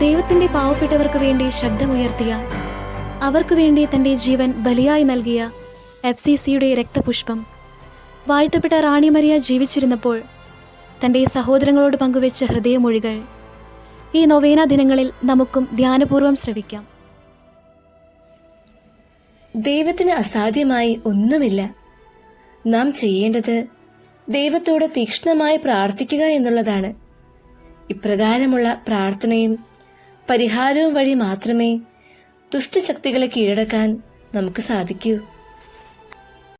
ദൈവത്തിന്റെ പാവപ്പെട്ടവർക്ക് വേണ്ടി ശബ്ദമുയർത്തിയ, അവർക്ക് വേണ്ടി തന്റെ ജീവൻ ബലിയായി നൽകിയ FCCയുടെ രക്തപുഷ്പം, വാഴ്ത്തപ്പെട്ട റാണി മരിയ ജീവിച്ചിരുന്നപ്പോൾ തന്റെ സഹോദരങ്ങളോട് പങ്കുവെച്ച ഹൃദയമൊഴികൾ ഈ നൊവേന ദിനങ്ങളിൽ നമുക്കും ധ്യാനപൂർവ്വം ശ്രവിക്കാം. ദൈവത്തിന് അസാധ്യമായി ഒന്നുമില്ല. നാം ചെയ്യേണ്ടത് ദൈവത്തോട് തീക്ഷ്ണമായി പ്രാർത്ഥിക്കുക എന്നുള്ളതാണ്. ഇപ്രകാരമുള്ള പ്രാർത്ഥനയും പരിഹാരവും വഴി മാത്രമേ ദുഷ്ടശക്തികളെ കീഴടക്കാൻ നമുക്ക് സാധിക്കൂ.